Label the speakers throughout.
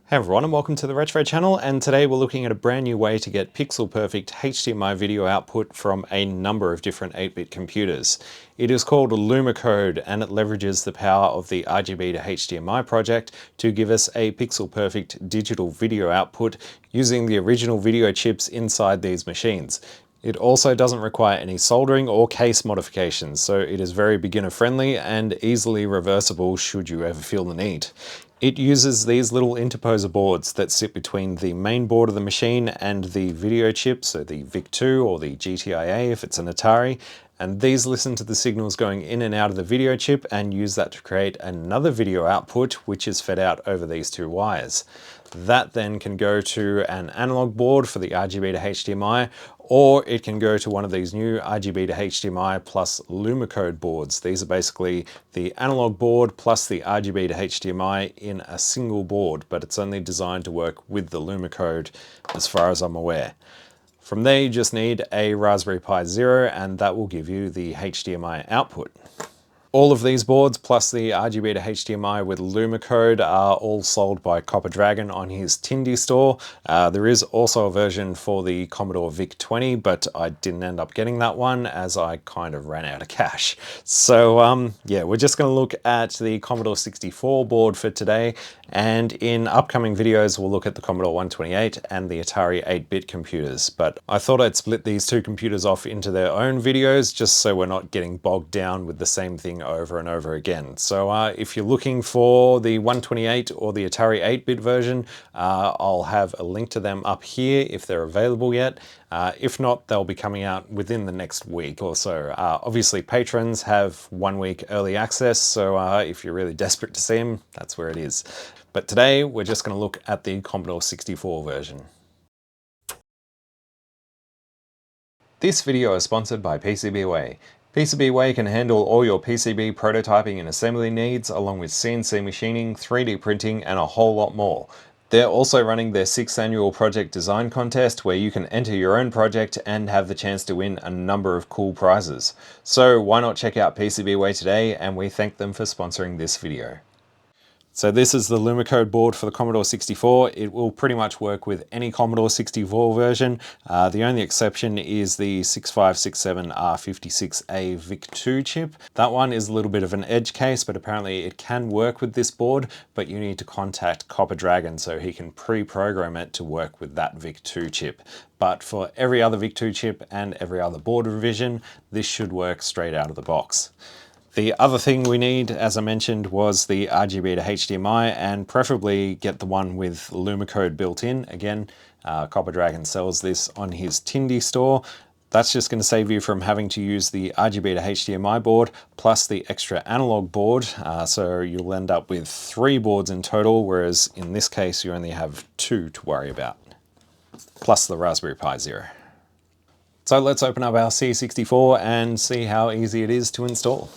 Speaker 1: Hey everyone, and welcome to the Retro channel, and today we're looking at a brand new way to get pixel perfect HDMI video output from a number of different 8-bit computers. It is called LumaCode, and it leverages the power of the RGB to HDMI project to give us a pixel perfect digital video output using the original video chips inside these machines. It also doesn't require any soldering or case modifications, so it is very beginner friendly and easily reversible should you ever feel the need. It uses these little interposer boards that sit between the main board of the machine and the video chip, so the VIC-II or the GTIA if it's an Atari, and these listen to the signals going in and out of the video chip and use that to create another video output which is fed out over these two wires. That then can go to an analog board for the RGB to HDMI, or it can go to one of these new RGB to HDMI plus LumaCode boards. These are basically the analog board plus the RGB to HDMI in a single board, but it's only designed to work with the LumaCode as far as I'm aware. From there you just need a Raspberry Pi Zero and that will give you the HDMI output. All of these boards, plus the RGB to HDMI with LumaCode, are all sold by Copper Dragon on his Tindy store. There is also a version for the Commodore VIC-20, but I didn't end up getting that one as I kind of ran out of cash. So yeah, we're just going to look at the Commodore 64 board for today, and in upcoming videos we'll look at the Commodore 128 and the Atari 8-bit computers. But I thought I'd split these two computers off into their own videos just so we're not getting bogged down with the same thing over and over again. So if you're looking for the 128 or the Atari 8-bit version, I'll have a link to them up here if they're available yet. If not, they'll be coming out within the next week or so. Obviously patrons have 1 week early access, so if you're really desperate to see them, that's where it is. But today we're just going to look at the Commodore 64 version. This video is sponsored by PCBWay. PCBWay can handle all your PCB prototyping and assembly needs, along with CNC machining, 3D printing, and a whole lot more. They're also running their 6th annual project design contest where you can enter your own project and have the chance to win a number of cool prizes. So why not check out PCBWay today, and we thank them for sponsoring this video. So this is the LumaCode board for the Commodore 64. It will pretty much work with any Commodore 64 version. The only exception is the 6567R56A VIC-II chip. That one is a little bit of an edge case, but apparently it can work with this board, but you need to contact Copper Dragon so he can pre-program it to work with that VIC-II chip. But for every other VIC-II chip and every other board revision, this should work straight out of the box. The other thing we need, as I mentioned, was the RGB to HDMI, and preferably get the one with LumaCode built in. Again, Copper Dragon sells this on his Tindy store. That's just going to save you from having to use the RGB to HDMI board plus the extra analog board, so you'll end up with 3 boards in total, whereas in this case you only have 2 to worry about, plus the Raspberry Pi Zero. So let's open up our C64 and see how easy it is to install.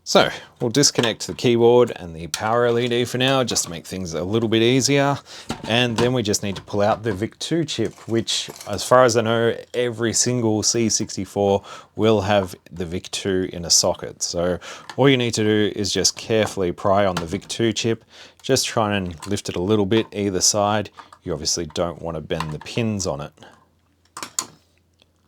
Speaker 1: So we'll disconnect the keyboard and the power LED for now, just to make things a little bit easier. And then we just need to pull out the VIC-II chip, which, as far as I know, every single C64 will have the VIC-II in a socket. So all you need to do is just carefully pry on the VIC-II chip, just try and lift it a little bit either side. You obviously don't want to bend the pins on it.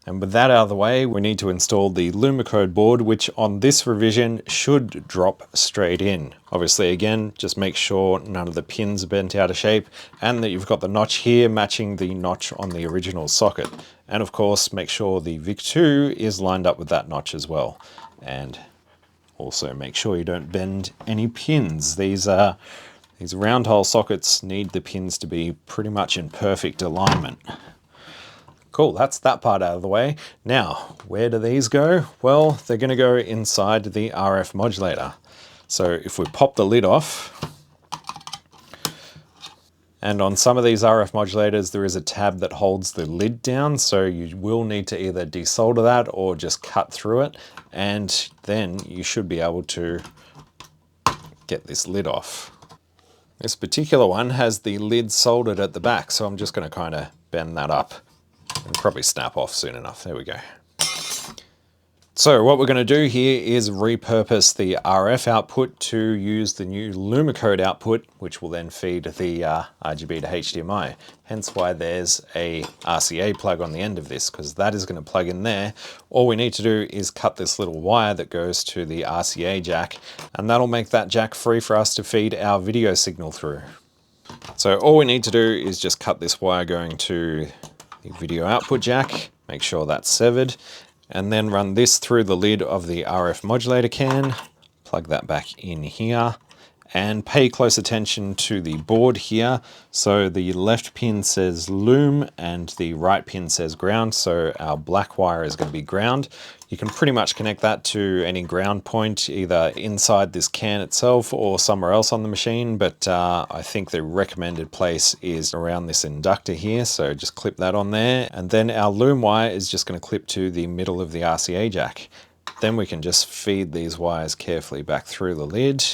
Speaker 1: And with that out of the way, we need to install the LumaCode board, which on this revision should drop straight in. Obviously, again, just make sure none of the pins are bent out of shape and that you've got the notch here matching the notch on the original socket. And of course, make sure the VIC-II is lined up with that notch as well. And also make sure you don't bend any pins. These round hole sockets need the pins to be pretty much in perfect alignment. Cool, that's that part out of the way. Now, where do these go? Well, they're going to go inside the RF modulator. So if we pop the lid off, and on some of these RF modulators there is a tab that holds the lid down, so you will need to either desolder that or just cut through it, and then you should be able to get this lid off. This particular one has the lid soldered at the back, so I'm just going to kind of bend that up. It'll probably snap off soon enough. There we go. So what we're going to do here is repurpose the RF output to use the new LumaCode output, which will then feed the RGB to HDMI. Hence why there's a RCA plug on the end of this, because that is going to plug in there. All we need to do is cut this little wire that goes to the RCA jack, and that'll make that jack free for us to feed our video signal through. So all we need to do is just cut this wire going to the video output jack, make sure that's severed, and then run this through the lid of the RF modulator can, plug that back in here, and pay close attention to the board here. So the left pin says loom and the right pin says ground, so our black wire is going to be ground. You can pretty much connect that to any ground point, either inside this can itself or somewhere else on the machine, but I think the recommended place is around this inductor here, so just clip that on there. And then our loom wire is just going to clip to the middle of the RCA jack. Then we can just feed these wires carefully back through the lid.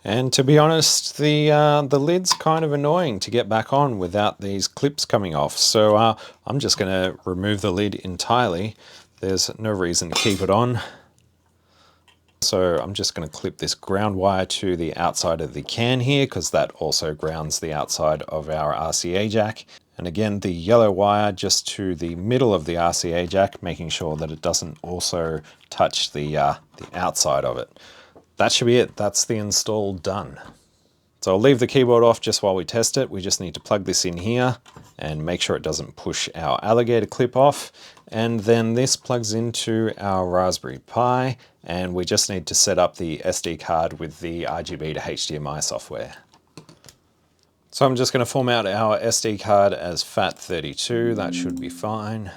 Speaker 1: And to be honest, the lid's kind of annoying to get back on without these clips coming off. So I'm just going to remove the lid entirely. There's no reason to keep it on. So I'm just going to clip this ground wire to the outside of the can here, because that also grounds the outside of our RCA jack. And again, the yellow wire just to the middle of the RCA jack, making sure that it doesn't also touch the outside of it. That should be it. That's the install done. So I'll leave the keyboard off just while we test it. We just need to plug this in here and make sure it doesn't push our alligator clip off. And then this plugs into our Raspberry Pi, and we just need to set up the SD card with the RGB to HDMI software. So I'm just going to format our SD card as FAT32. That should be fine.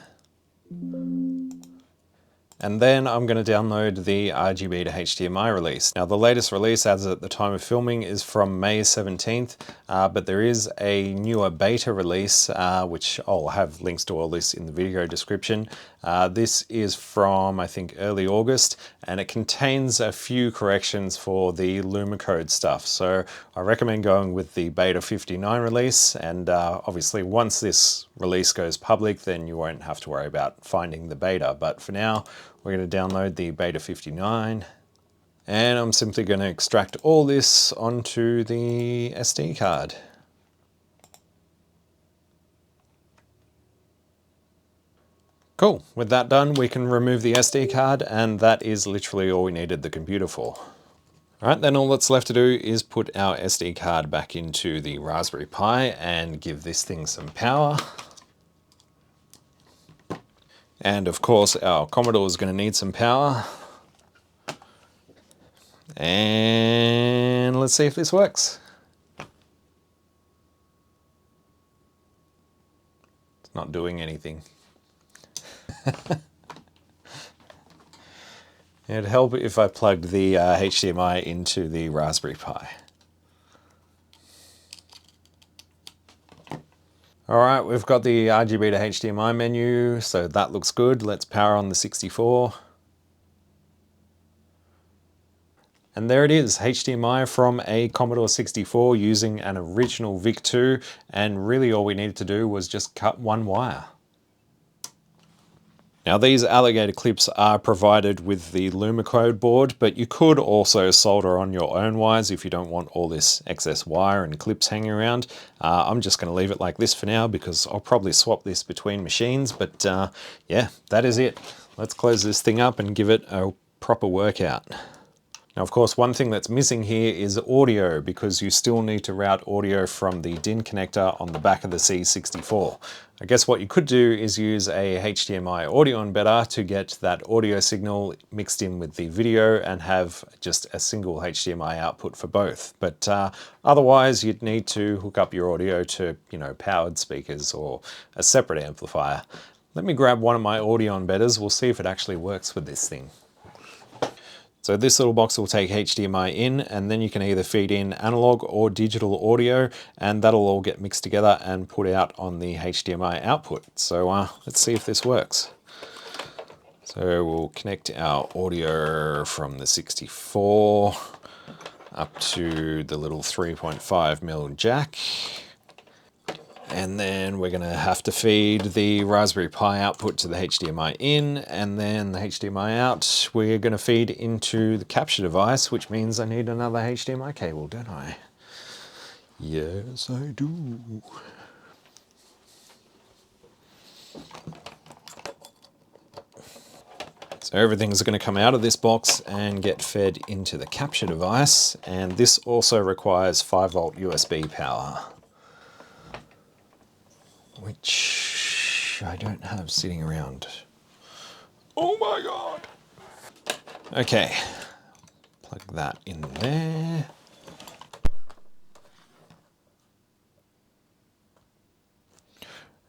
Speaker 1: And then I'm going to download the RGB to HDMI release. Now the latest release as at the time of filming is from May 17th, but there is a newer beta release, which I'll have links to all this in the video description. This is from, I think, early August, and it contains a few corrections for the LumaCode stuff. So I recommend going with the beta 59 release, and obviously once this release goes public, then you won't have to worry about finding the beta. But for now, we're going to download the beta 59, and I'm simply going to extract all this onto the SD card. Cool, with that done, we can remove the SD card, and that is literally all we needed the computer for. All right, then all that's left to do is put our SD card back into the Raspberry Pi and give this thing some power. And of course, our Commodore is going to need some power. And let's see if this works. It's not doing anything. It'd help if I plugged the HDMI into the Raspberry Pi. All right, we've got the RGB to HDMI menu, so that looks good. Let's power on the 64. And there it is, HDMI from a Commodore 64 using an original VIC-II, and really all we needed to do was just cut one wire. Now these alligator clips are provided with the LumaCode board, but you could also solder on your own wires if you don't want all this excess wire and clips hanging around. I'm just going to leave it like this for now because I'll probably swap this between machines, but yeah, that is it. Let's close this thing up and give it a proper workout. Now, of course, one thing that's missing here is audio, because you still need to route audio from the DIN connector on the back of the C64. I guess what you could do is use a HDMI audio embedder to get that audio signal mixed in with the video and have just a single HDMI output for both. But otherwise, you'd need to hook up your audio to, powered speakers or a separate amplifier. Let me grab one of my audio embedders. We'll see if it actually works with this thing. So this little box will take HDMI in, and then you can either feed in analog or digital audio, and that'll all get mixed together and put out on the HDMI output. So let's see if this works. So we'll connect our audio from the 64 up to the little 3.5mm jack. And then we're going to have to feed the Raspberry Pi output to the HDMI in, and then the HDMI out we're going to feed into the capture device, which means I need another HDMI cable, don't I? Yes, I do. So everything's going to come out of this box and get fed into the capture device, and this also requires 5-volt USB power, which I don't have sitting around. Oh my god! Okay, plug that in there.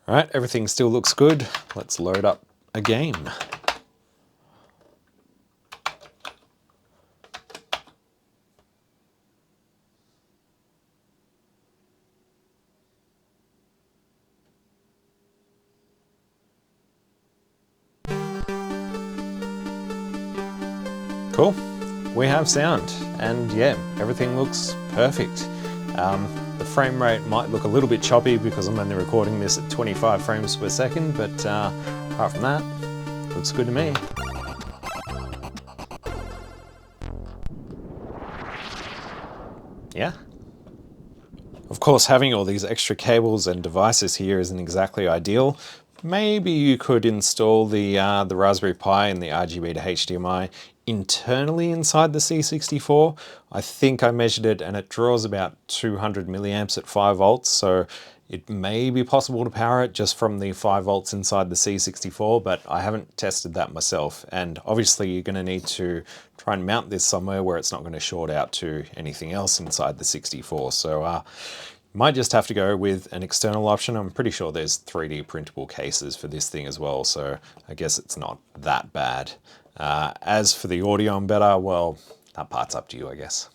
Speaker 1: All right, everything still looks good. Let's load up a game. Cool, we have sound, and yeah, everything looks perfect. The frame rate might look a little bit choppy because I'm only recording this at 25 frames per second, but apart from that, looks good to me. Yeah. Of course, having all these extra cables and devices here isn't exactly ideal. Maybe you could install the Raspberry Pi and the RGB to HDMI internally inside the C64. I think I measured it and it draws about 200 milliamps at 5 volts, so it may be possible to power it just from the 5 volts inside the C64, but I haven't tested that myself. And obviously you're going to need to try and mount this somewhere where it's not going to short out to anything else inside the 64. So might just have to go with an external option. I'm pretty sure there's 3D printable cases for this thing as well, so I guess it's not that bad. As for the audio and better, well, that part's up to you, I guess.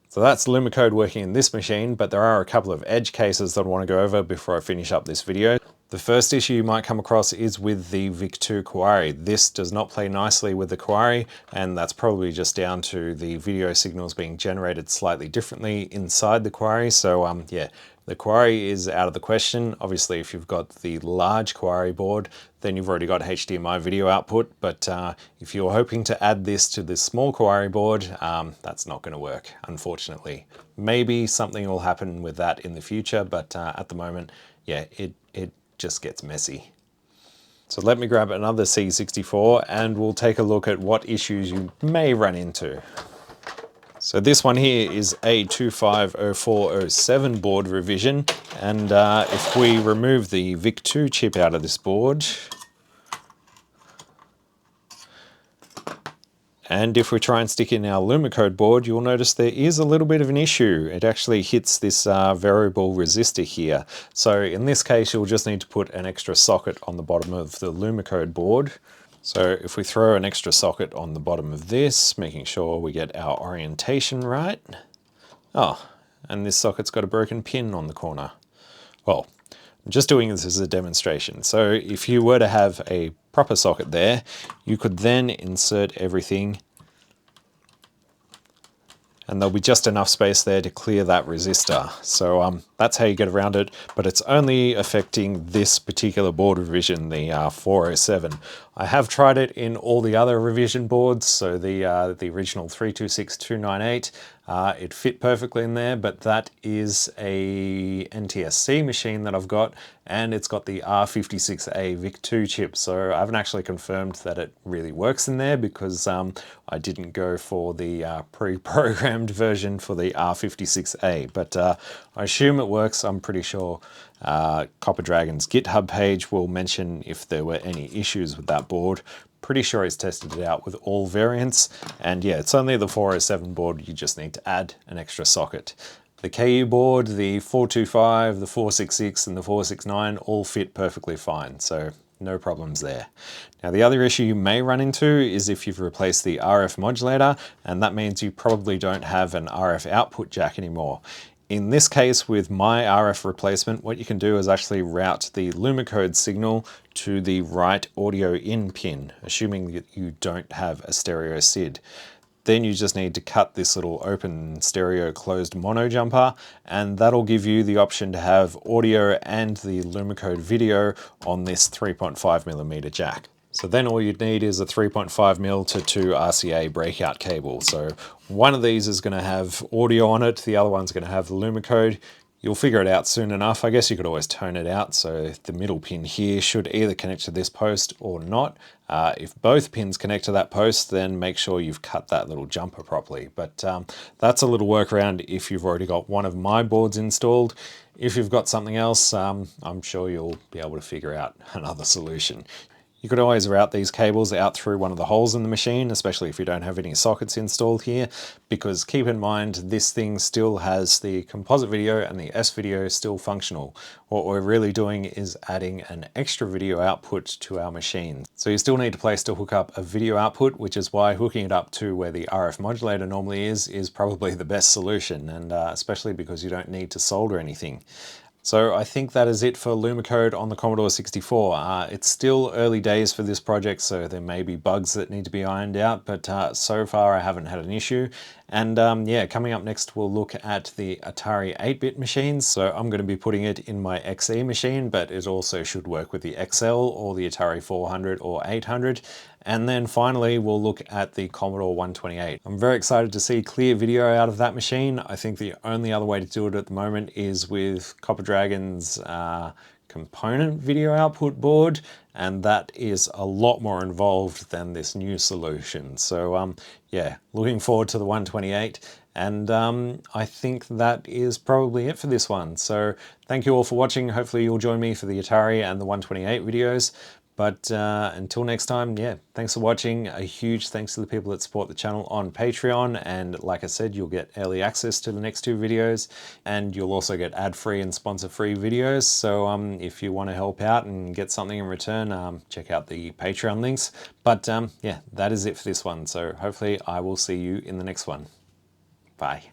Speaker 1: So that's LumaCode working in this machine, but there are a couple of edge cases that I want to go over before I finish up this video. The first issue you might come across is with the VIC-II Quarry. This does not play nicely with the Quarry, and that's probably just down to the video signals being generated slightly differently inside the Quarry. So yeah, the Quarry is out of the question. Obviously, if you've got the large Quarry board, then you've already got HDMI video output. But if you're hoping to add this to this small Quarry board, that's not going to work, unfortunately. Maybe something will happen with that in the future, but at the moment, yeah, it just gets messy. So let me grab another C64 and we'll take a look at what issues you may run into. So this one here is a 250407 board revision, and if we remove the VIC-II chip out of this board, and if we try and stick in our LumaCode board, you'll notice there is a little bit of an issue. It actually hits this variable resistor here. So in this case, you'll just need to put an extra socket on the bottom of the LumaCode board. So if we throw an extra socket on the bottom of this, making sure we get our orientation right. Oh, and this socket's got a broken pin on the corner. Well, I'm just doing this as a demonstration. So if you were to have a proper socket there, you could then insert everything and there'll be just enough space there to clear that resistor. So that's how you get around it, but it's only affecting this particular board revision, the 407. I have tried it in all the other revision boards, so the original 326298, it fit perfectly in there, but that is a NTSC machine that I've got, and it's got the R56A VIC-II chip, so I haven't actually confirmed that it really works in there because I didn't go for the pre-programmed version for the R56A, but I assume it works. I'm pretty sure Copper Dragon's GitHub page will mention if there were any issues with that board. Pretty sure he's tested it out with all variants, and yeah, it's only the 407 board. You just need to add an extra socket. The KU board, the 425, the 466 and the 469 all fit perfectly fine, so no problems there. Now the other issue you may run into is if you've replaced the RF modulator, and that means you probably don't have an RF output jack anymore. In this case, with my RF replacement, what you can do is actually route the LumaCode signal to the right audio in pin, assuming that you don't have a stereo SID. Then you just need to cut this little open stereo closed mono jumper, and that'll give you the option to have audio and the LumaCode video on this 3.5mm jack. So then all you'd need is a 3.5mm to 2 RCA breakout cable. So one of these is going to have audio on it, the other one's going to have the LumaCode. You'll figure it out soon enough. I guess you could always tone it out, so the middle pin here should either connect to this post or not. If both pins connect to that post, then make sure you've cut that little jumper properly. But that's a little workaround if you've already got one of my boards installed. If you've got something else, I'm sure you'll be able to figure out another solution. You could always route these cables out through one of the holes in the machine, especially if you don't have any sockets installed here, because keep in mind this thing still has the composite video and the S video still functional. What we're really doing is adding an extra video output to our machine. So you still need a place to hook up a video output, which is why hooking it up to where the RF modulator normally is probably the best solution, and especially because you don't need to solder anything. So I think that is it for LumaCode on the Commodore 64. It's still early days for this project, so there may be bugs that need to be ironed out, but so far I haven't had an issue. And yeah, coming up next we'll look at the Atari 8-bit machines. So I'm going to be putting it in my XE machine, but it also should work with the XL or the Atari 400 or 800. And then finally, we'll look at the Commodore 128. I'm very excited to see clear video out of that machine. I think the only other way to do it at the moment is with Copper Dragon's component video output board, and that is a lot more involved than this new solution. So yeah, looking forward to the 128. And I think that is probably it for this one. So thank you all for watching. Hopefully you'll join me for the Atari and the 128 videos. But until next time, yeah, thanks for watching. A huge thanks to the people that support the channel on Patreon. And like I said, you'll get early access to the next 2 videos. And you'll also get ad-free and sponsor-free videos. So if you want to help out and get something in return, check out the Patreon links. But yeah, that is it for this one. So hopefully I will see you in the next one. Bye.